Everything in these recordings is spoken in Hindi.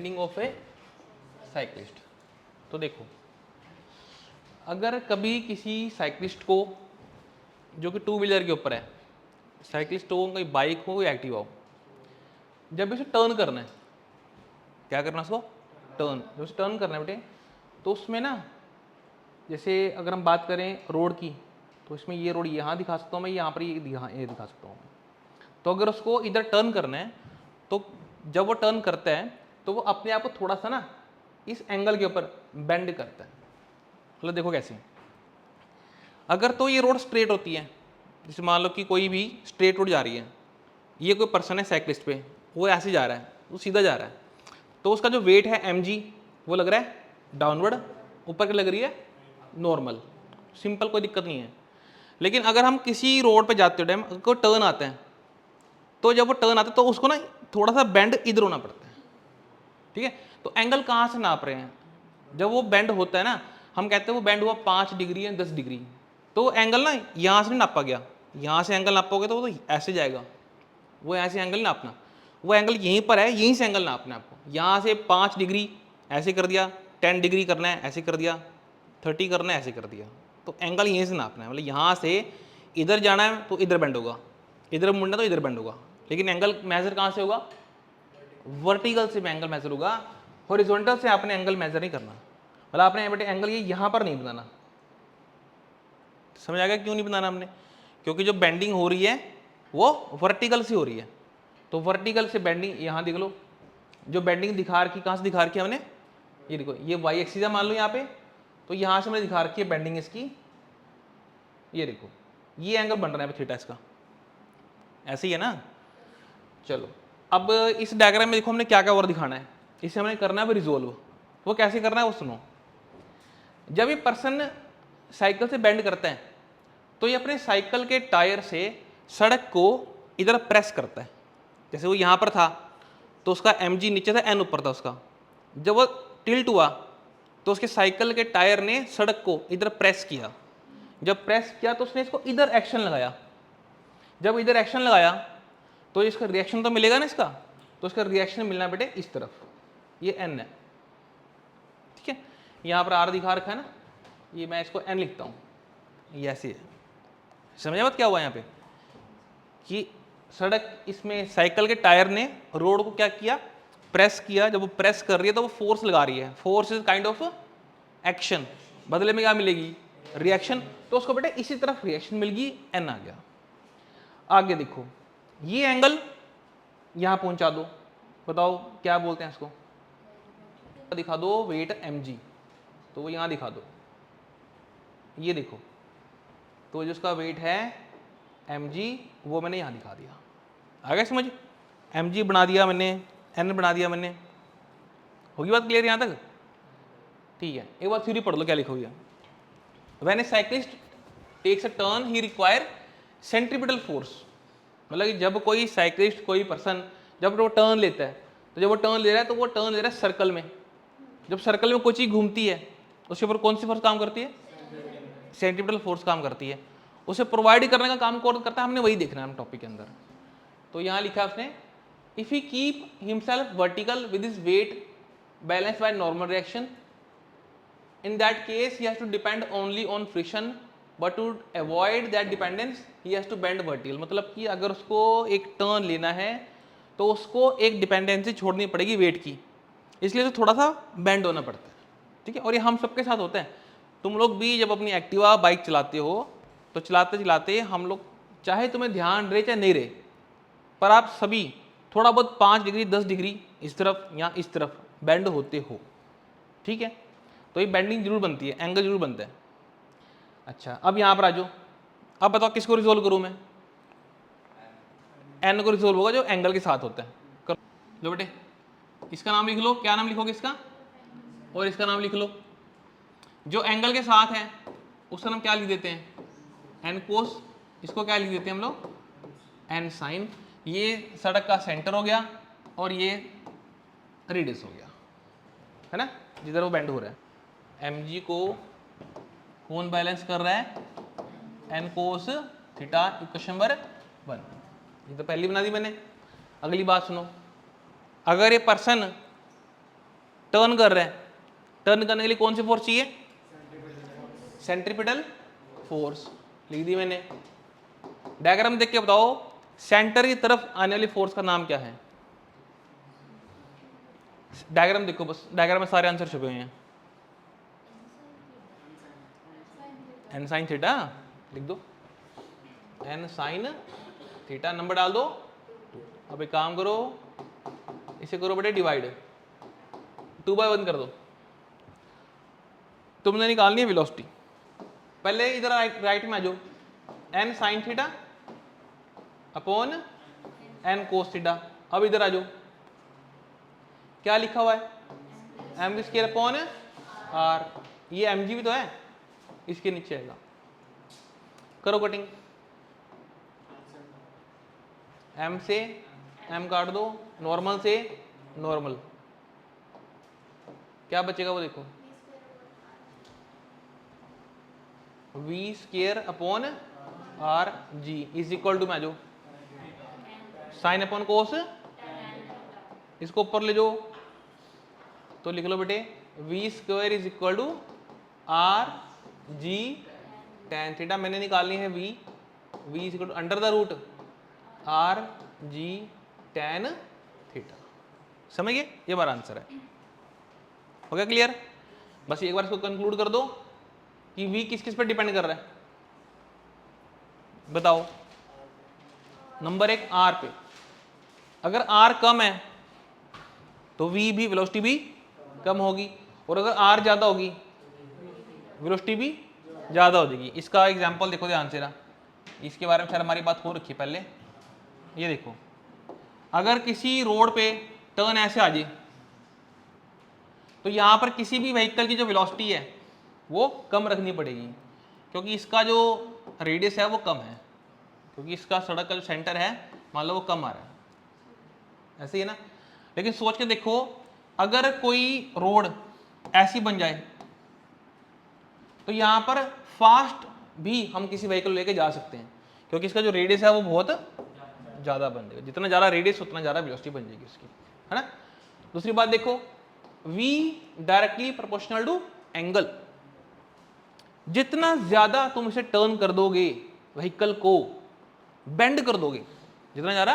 Bending of A cyclist. तो देखो, अगर कभी किसी साइक्लिस्ट को, जो कि टू व्हीलर के ऊपर है, साइक्लिस्ट हो, कोई बाइक हो या एक्टिवा हो, जब इसे टर्न करना है, क्या करना है उसको, टर्न, जब उसे टर्न करना है बेटे, तो उसमें ना, जैसे अगर हम बात करें रोड की, तो इसमें ये रोड यहाँ दिखा सकता हूँ मैं, यहाँ पर ये दिखा सकता हूँ मैं। तो अगर उसको इधर टर्न करना है, तो जब वो टर्न करता है तो वो अपने आप को थोड़ा सा ना इस एंगल के ऊपर बेंड करता है। मतलब देखो कैसे, अगर तो ये रोड स्ट्रेट होती है, जैसे मान लो कि कोई भी स्ट्रेट रोड जा रही है, ये कोई पर्सन है साइक्लिस्ट पे, वो ऐसे जा रहा है, वो सीधा जा रहा है, तो उसका जो वेट है mg, वो लग रहा है डाउनवर्ड, ऊपर की लग रही है नॉर्मल, सिंपल, कोई दिक्कत नहीं है। लेकिन अगर हम किसी रोड पे जाते हो टाइम को टर्न आता है, तो जब वो टर्न आता है तो उसको ना थोड़ा सा बेंड इधर होना पड़ता है, ठीक है। तो एंगल कहाँ से नाप रहे हैं, जब वो बेंड होता है ना, हम कहते हैं वो बेंड हुआ 5 डिग्री या 10 डिग्री, तो एंगल ना यहाँ से नहीं नापा गया, यहाँ से एंगल नापोगे तो वो तो ऐसे जाएगा, वो ऐसे एंगल नापना, वो एंगल यहीं पर है, यहीं से एंगल नापना है आपको। यहाँ से 5 डिग्री ऐसे कर दिया, 10 डिग्री करना है ऐसे कर दिया, 30 करना है ऐसे कर दिया, तो एंगल यहीं से नापना है। मतलब यहाँ से इधर जाना है तो इधर बेंड होगा, इधर मुड़ना तो इधर बेंड होगा, लेकिन एंगल मेजर कहाँ से होगा, वर्टिकल से एंगल मेजर होगा, हॉरिजॉन्टल से आपने एंगल मेजर नहीं करना। मतलब आपने बेटे एंगल ये यहाँ पर नहीं बनाना, समझ आ गया क्यों नहीं बनाना हमने, क्योंकि जो बेंडिंग हो रही है वो वर्टिकल से हो रही है, तो वर्टिकल से बेंडिंग यहाँ देख लो, जो बेंडिंग दिखा रखी कहाँ से दिखा रखी है हमने, ये देखो, ये वाई एक्सिस है मान लो यहाँ पे, तो यहाँ से हमने दिखा रखी है बेंडिंग इसकी, ये देखो ये एंगल बन रहा है थीटा इसका, ऐसे ही है ना। चलो अब इस डायग्राम में देखो हमने क्या क्या और दिखाना है, इसे हमने करना है रिजोल्व। वो कैसे करना है वो सुनो। जब ये पर्सन साइकिल से बेंड करता है, तो ये अपने साइकिल के टायर से सड़क को इधर प्रेस करता है। जैसे वो यहाँ पर था तो उसका mg नीचे था, n ऊपर था उसका, जब वो टिल्ट हुआ तो उसके साइकिल के टायर ने सड़क को इधर प्रेस किया, जब प्रेस किया तो उसने इसको इधर एक्शन लगाया, जब इधर एक्शन लगाया तो इसका रिएक्शन तो मिलेगा ना इसका, तो इसका रिएक्शन मिलना बेटे इस तरफ, ये n है, ठीक है। यहाँ पर r दिखा रखा है ना, ये मैं इसको n लिखता हूँ, ये ऐसे है। समझा बात क्या हुआ यहाँ पे, कि सड़क, इसमें साइकिल के टायर ने रोड को क्या किया, प्रेस किया, जब वो प्रेस कर रही है तो वो फोर्स लगा रही है, force is kind of action, बदले में क्या मिलेगी, रिएक्शन, तो उसको बेटे इसी तरफ रिएक्शन मिल गई, n आ गया। आगे देखो, ये एंगल यहां पहुंचा दो, बताओ क्या बोलते हैं इसको, दिखा दो वेट mg, तो वो यहां दिखा दो, ये देखो, तो जो उसका वेट है mg वो मैंने यहां दिखा दिया, आ गया समझ, mg बना दिया मैंने, n बना दिया मैंने, होगी बात क्लियर यहां तक, ठीक है। एक बार थ्योरी पढ़ लो क्या लिखा हुआ है। When a cyclist takes a turn he require centripetal force, मतलब कि जब कोई साइक्लिस्ट, कोई पर्सन जब वो टर्न लेता है, तो जब वो टर्न ले रहा है तो वो टर्न ले रहा है सर्कल में, जब सर्कल में कोई चीज़ घूमती है उसके ऊपर कौन सी फोर्स काम करती है, सेंट्रीपिटल फोर्स काम करती है, उसे प्रोवाइड करने का काम कौन करता है, हमने वही देखना है हम टॉपिक के अंदर। तो यहाँ लिखा है उसने, if he keep himself vertical with his weight balance by normal reaction, in that case he has to depend only on friction, but to avoid that dependence he has to bend vertical। मतलब कि अगर उसको एक टर्न लेना है तो उसको एक डिपेंडेंसी छोड़नी पड़ेगी वेट की, इसलिए तो थोड़ा सा बेंड होना पड़ता है, ठीक है। और ये हम सबके साथ होता है, तुम लोग भी जब अपनी एक्टिवा बाइक चलाते हो तो चलाते चलाते हम लोग, चाहे तुम्हें ध्यान रहे चाहे नहीं रहे, पर आप सभी थोड़ा बहुत 5 डिग्री 10 डिग्री इस तरफ या इस तरफ बेंड होते हो, ठीक है। तो ये बेंडिंग जरूर बनती है, एंगल जरूर बनता है। अच्छा अब यहाँ पर आ जाओ, अब बताओ किसको रिजोल्व करूँ मैं, एन को रिजोल्व होगा जो एंगल के साथ होता है। करो लो बेटे, इसका नाम लिख लो, क्या नाम लिखोगे इसका, और इसका नाम लिख लो। जो एंगल के साथ है उसका नाम क्या लिख देते हैं, एन कोस, इसको क्या लिख देते हैं हम लोग, एन साइन। ये सड़क का सेंटर हो गया और ये रेडियस हो गया, है ना, जिधर वो बेंड हो रहा है। mg को कौन बैलेंस कर रहा है, n cos theta, equation number 1, ये तो पहली बना दी मैंने। अगली बात सुनो, अगर ये पर्सन टर्न कर रहे हैं, टर्न करने के लिए कौन सी फोर्स चाहिए? Centripetal force. लिख दी मैंने। डायग्राम देख के बताओ सेंटर की तरफ आने वाली फोर्स का नाम क्या है? डायग्राम देखो, बस डायग्राम में सारे आंसर छुपे हुए हैं। एन साइन थीटा लिख दो, एन साइन थीटा, नंबर डाल दो 2। अब एक काम करो, इसे करो बेटे डिवाइड, 2/1 कर दो। तुमने निकालनी है वेलोसिटी। पहले इधर राइट में आ जाओ, N sine theta upon N cos theta. अब इधर आ जाओ, क्या लिखा हुआ है? M square upon R. ये एम जी भी तो है, इसके नीचे आएगा। करो कटिंग, एम से एम काट दो, नॉर्मल से नॉर्मल, क्या बचेगा वो देखो, V square upon R G is equal to में आ जाओ साइन अपॉन कोस, इसको ऊपर ले जाओ तो लिख लो बेटे V square is equal to R G tan theta. मैंने निकालनी है V, V is equal to under the root R G tan theta. समझ गए? ये हमारा आंसर है। हो गया क्लियर? बस एक बार इसको कंक्लूड कर दो कि v किस किस पर डिपेंड कर रहा है, बताओ। नंबर 1 r पे, अगर r कम है तो v भी, वेलोसिटी भी कम होगी, और अगर r ज्यादा होगी वेलोसिटी भी ज्यादा हो जाएगी। इसका एग्जांपल देखो ध्यान से ना, इसके बारे में शायद हमारी बात हो रखी है पहले। ये देखो, अगर किसी रोड पे टर्न ऐसे आ जाए तो यहां पर किसी भी व्हीकल की जो वेलोसिटी है वो कम रखनी पड़ेगी, क्योंकि इसका जो रेडियस है वो कम है, क्योंकि इसका सड़क का जो सेंटर है मान लो वो कम आ रहा है, ऐसे ही है ना। लेकिन सोच के देखो, अगर कोई रोड ऐसी बन जाए तो यहां पर फास्ट भी हम किसी व्हीकल लेके जा सकते हैं, क्योंकि इसका जो रेडियस है वो बहुत ज्यादा बन जाएगा। जितना ज्यादा रेडियस उतना ज्यादा वेलोसिटी बन जाएगी उसकी, है ना। दूसरी बात देखो, v directly proportional to angle. जितना ज्यादा तुम इसे टर्न कर दोगे, व्हीकल को बेंड कर दोगे, जितना ज्यादा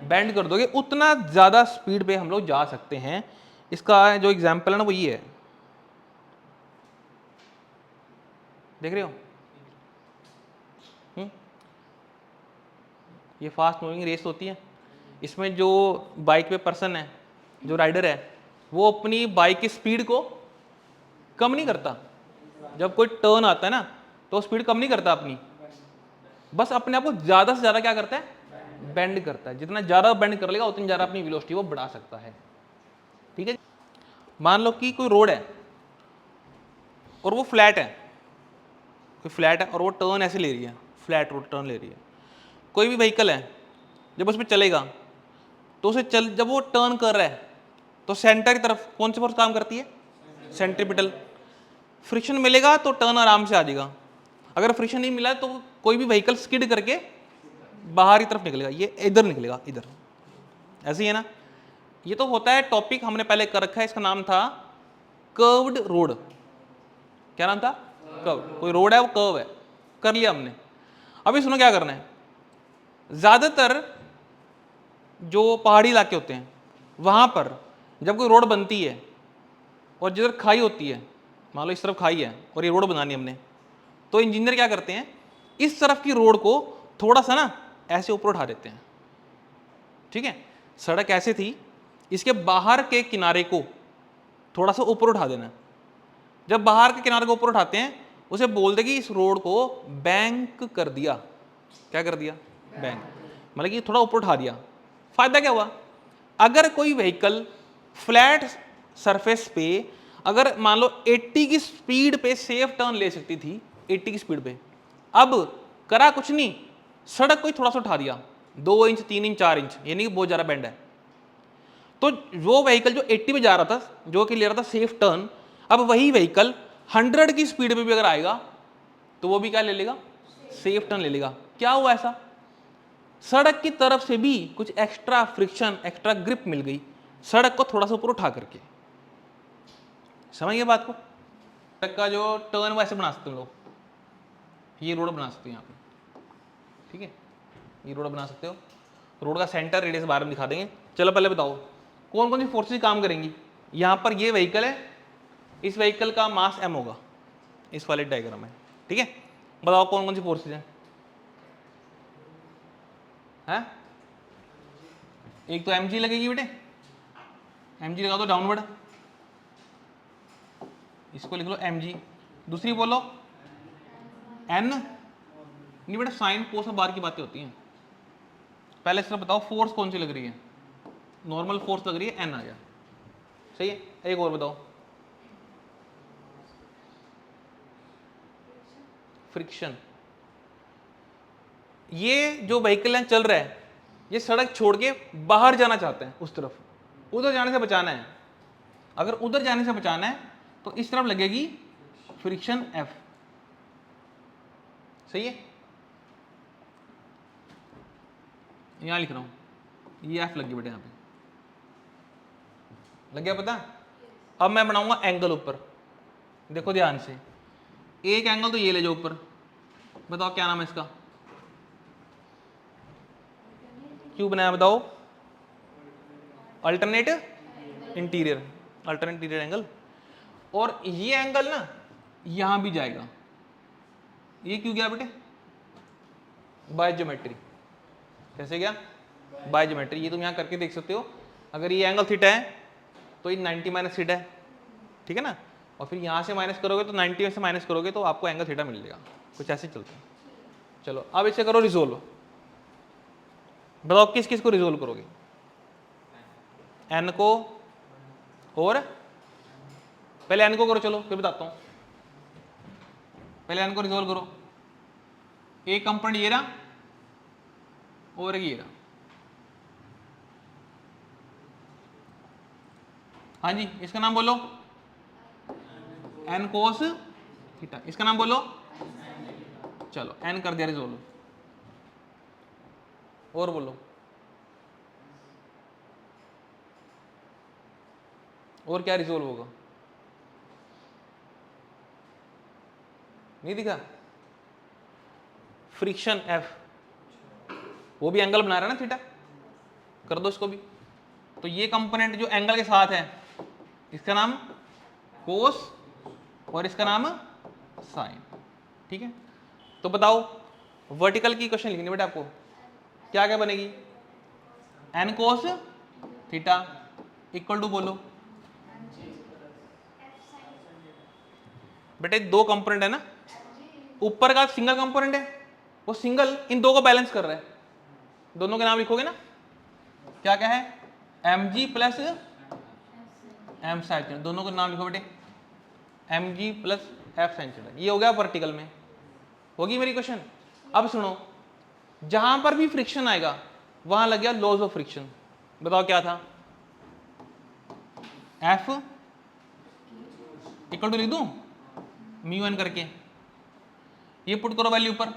बेंड कर दोगे उतना ज्यादा स्पीड पे हम लोग जा सकते हैं। इसका जो एग्जांपल है ना वो ये है, देख रहे हो? ये फास्ट मूविंग रेस होती है, इसमें जो बाइक पे पर्सन है, जो राइडर है, वो अपनी बाइक की स्पीड को कम नहीं करता। जब कोई टर्न आता है ना तो स्पीड कम नहीं करता अपनी, बस अपने आप को ज्यादा से ज्यादा क्या करता है, बेंड करता है। जितना ज्यादा बेंड कर लेगा उतनी ज्यादा अपनी वेलोसिटी वो बढ़ा सकता है। ठीक है, मान लो कि कोई रोड है और वो फ्लैट है, कोई फ्लैट है और वो टर्न ऐसे ले रही है, फ्लैट रोड टर्न ले रही है। कोई भी व्हीकल है जब उस पर चलेगा तो उसे जब वो टर्न कर रहा है तो सेंटर की तरफ कौन सी फोर्स काम करती है? सेंट्रीपिटल। फ्रिक्शन मिलेगा तो टर्न आराम से आ जाएगा, अगर फ्रिक्शन नहीं मिला तो कोई भी व्हीकल स्किड करके बाहर की तरफ निकलेगा, ये इधर निकलेगा, इधर। ऐसे ही है ना। ये तो होता है टॉपिक हमने पहले कर रखा है, इसका नाम था कर्व्ड रोड। क्या नाम था? कर्व। कोई रोड है वो कर्व है, कर लिया हमने। अभी सुनो क्या करना है। ज्यादातर जो पहाड़ी इलाके होते हैं वहां पर जब कोई रोड बनती है और जिधर खाई होती है, मान लो इस तरफ खाई है और ये रोड बनानी हमने, तो इंजीनियर क्या करते हैं, इस तरफ की रोड को थोड़ा सा ना ऐसे ऊपर उठा देते हैं। ठीक है, सड़क ऐसे थी, इसके बाहर के किनारे को थोड़ा सा ऊपर उठा देना। जब बाहर के किनारे को ऊपर उठाते हैं उसे बोल दे कि इस रोड को बैंक कर दिया। क्या कर दिया? बैंक, मतलब कि थोड़ा ऊपर उठा दिया। फायदा क्या हुआ? अगर कोई व्हीकल फ्लैट सरफेस पे अगर मान लो 80 की स्पीड पे सेफ टर्न ले सकती थी, 80 की स्पीड पे, अब करा कुछ नहीं, सड़क को ही थोड़ा सा उठा दिया, 2 इंच 3 इंच 4 इंच, यानी कि बहुत ज्यादा बेंड है। तो वो व्हीकल जो 80 पे जा रहा था, जो कि ले रहा था सेफ टर्न, अब वही व्हीकल 100 की स्पीड पे भी अगर आएगा तो वो भी क्या ले लेगा? सेफ टर्न ले लेगा। क्या हुआ ऐसा? सड़क की तरफ से भी कुछ एक्स्ट्रा फ्रिक्शन, एक्स्ट्रा ग्रिप मिल गई, सड़क को थोड़ा सा ऊपर उठा करके। समझिए बात को। ट्रक का जो टर्न वैसे बना सकते हो लोग, ये रोड बना सकते हो यहाँ पे, ठीक है, ये रोड बना सकते हो। रोड का सेंटर रेडियस बारे में दिखा देंगे। चलो पहले बताओ कौन कौन सी फोर्सेज काम करेंगी। यहाँ पर ये व्हीकल है, इस व्हीकल का मास m होगा, इस वाले डायग्राम में, ठीक है। बताओ कौन कौन सी फोर्सेज हैं? एक तो mg लगेगी बेटे, mg लगा दो डाउनवर्ड, इसको लिख लो mg। दूसरी बोलो n, नहीं बेटा साइन कोस और बार की बातें होती हैं। पहले सिर्फ बताओ फोर्स कौन सी लग रही है, नॉर्मल फोर्स लग रही है, n आ गया, सही है। एक और बताओ, फ्रिक्शन। ये जो व्हीकल है चल रहा है, ये सड़क छोड़ के बाहर जाना चाहते हैं उस तरफ, उधर जाने से बचाना है। अगर उधर जाने से बचाना है तो इस तरफ लगेगी फ्रिक्शन F, सही है। यहां लिख रहा हूं ये F लग गई बेटे, यहां पे लग गया पता। अब मैं बनाऊंगा एंगल ऊपर, देखो ध्यान से, एक एंगल तो ये ले जाओ ऊपर, बताओ क्या नाम है इसका, क्यों बनाया बताओ, alternate interior, alternate interior angle. और ये एंगल ना यहां भी जाएगा, ये क्यों गया बेटे, बाय ज्योमेट्री। कैसे गया, बाय ज्योमेट्री। ये तुम यहां करके देख सकते हो, अगर ये एंगल थीटा है तो ये 90 माइनस थीटा है, ठीक है ना। और फिर यहां से माइनस करोगे तो 90 में से माइनस करोगे तो आपको एंगल थीटा मिल जाएगा, कुछ ऐसे चलता है। चलो अब इसे करो रिजोल्व, बताओ किस किस को रिजोल्व करोगे, n को, और पहले n को करो, चलो फिर बताता हूं। पहले n को रिजोल्व करो, एक कंपोनेंट ये रहा और ये रहा, हाँ जी, इसका नाम बोलो n कोस थीटा, इसका नाम बोलो, चलो n कर दिया रिजोल्व। और बोलो, और क्या रिजोल्व होगा, नहीं दिखा, फ्रिक्शन F, वो भी एंगल बना रहा है ना थीटा, कर दो इसको भी। तो ये कंपोनेंट जो एंगल के साथ है इसका नाम कोस और इसका नाम साइन, ठीक है। तो बताओ वर्टिकल की क्वेश्चन लिखनी बेटा आपको, क्या क्या बनेगी, n cos theta equal to बोलो, बेटे दो कंपोनेंट है ना, ऊपर का सिंगल कंपोनेंट है, वो सिंगल इन दो को बैलेंस कर रहा है, दोनों के नाम लिखोगे ना, क्या क्या है, mg plus m sine theta, दोनों के नाम लिखो बेटे, mg plus f sine theta. ये हो गया वर्टिकल में, होगी मेरी क्वेश्चन। अब सुनो, जहां पर भी फ्रिक्शन आएगा वहां लग गया लॉज ऑफ फ्रिक्शन, बताओ क्या था, F इक्वल टू लिख दूं म्यू एन करके, ये पुट करो वैल्यू ऊपर,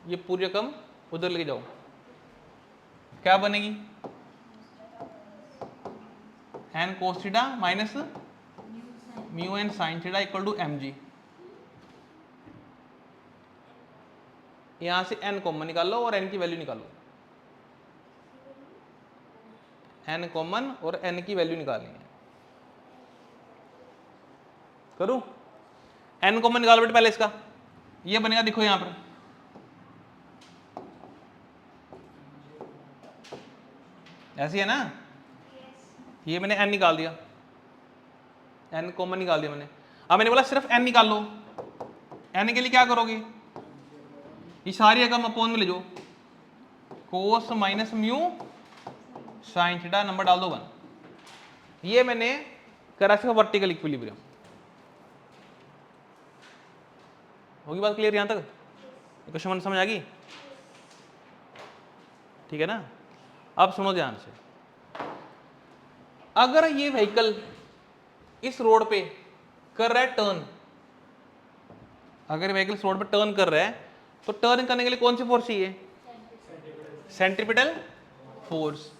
ये पूरी रकम उधर लेके जाओ, क्या बनेगी, N cos theta minus mu N sine theta equal to mg। यहां से n कॉमन निकाल लो और n की वैल्यू निकालो, n कॉमन और n की वैल्यू निकालनी है, करूं, n कॉमन निकालो बेटे पहले इसका, ये बनेगा देखो यहां पर, ऐसी है ना, ये मैंने n निकाल दिया, n कॉमन निकाल दिया मैंने। अब मैंने बोला सिर्फ n निकाल लो, n के लिए क्या करोगे, ये सारी रकम अपोन में ले जाओ, कोस minus mu sine theta, number डाल दो 1। ये मैंने करा सिर्फ वर्टिकल इक्विलिब्रियम, होगी बात क्लियर यहां तक, क्वेश्चन समझ आ गई, ठीक है ना। अब सुनो ध्यान से, अगर ये व्हीकल इस रोड पे कर रहा है टर्न, अगर व्हीकल इस रोड पे टर्न कर रहा है तो टर्न करने के लिए कौन सी फोर्स चाहिए? Centripetal force,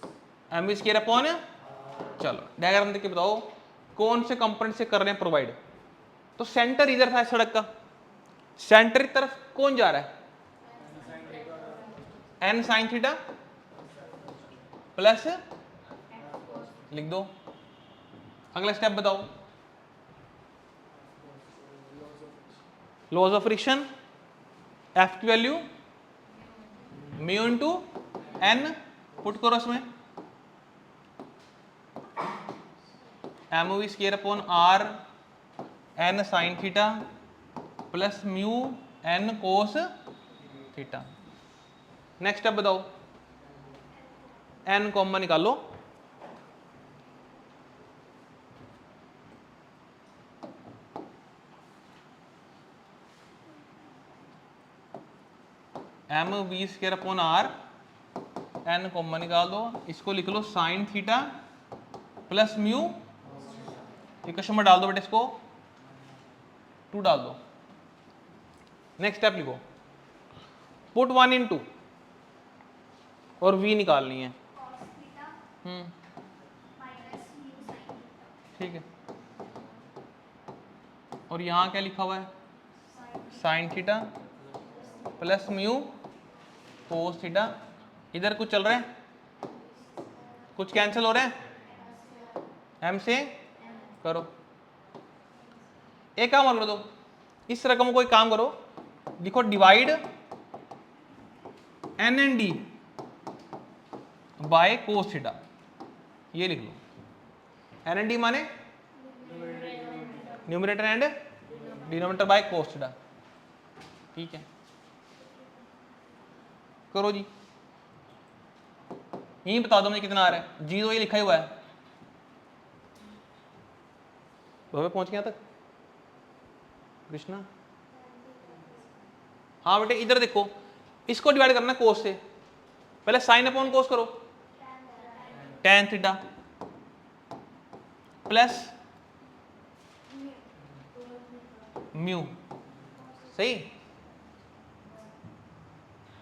M square upon. चलो डायग्राम देख के बताओ कौन से कंपोनेंट से कर रहे हैं प्रोवाइड। तो सेंटर इधर था सड़क का, सेंटर की तरफ कौन जा रहा है? एन साइन थीटा प्लस, लिख दो। अगला स्टेप बताओ, लॉज ऑफ फ्रिक्शन, एफ की value mu into N, put करो इसमें, M V square upon R N sine theta plus mu N cos theta. Next step बताओ, एन कॉमन निकालो, M V square upon R, N common निकाल दो, इसको लिख लो sine theta plus mu, question में डाल दो बेटे, इसको 2 डाल दो। नेक्स्ट स्टेप लिखो, पुट 1 इन 2 और v निकालनी है। ठीक है, और यहाँ क्या लिखा हुआ है? Sign theta plus mu cos theta. इधर कुछ चल रहा है, कुछ कैंसिल हो रहा है, m से करो। एक काम और कर दो, इस रकम को एक काम करो, लिखो divide N and D by cos theta, ये लिख लो। एन एंड डी माने numerator and denominator by cos theta. ठीक है, करो जी। यही बता दो मुझे कितना आ रहा है। 0 ये लिखा ही हुआ है, पहुंच गया तक कृष्णा। हाँ बेटे इधर देखो, इसको डिवाइड करना कोस से, पहले साइन अपॉन कोस करो, tan थीटा प्लस म्यू, सही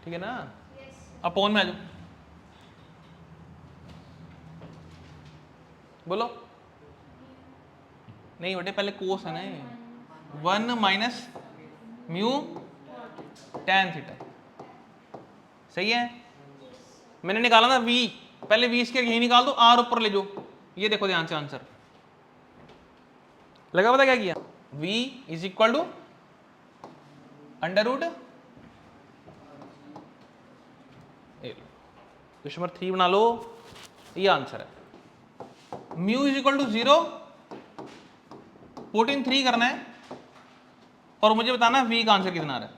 ठीक है ना। अपॉन में आ जाओ, बोलो। नहीं बेटे पहले कोस है ना, 1 माइनस म्यू tan थीटा, सही है। मैंने निकाला ना v, पहले v स्क्वायर यही निकाल दो, r ऊपर ले जाओ। ये देखो ध्यान से आंसर लगा, पता क्या किया? v is equal to under root, question number 3 बना लो, ये आंसर है। Mu is equal to 0, put in 3 करना है और मुझे बताना v का आंसर कितना आ रहा है।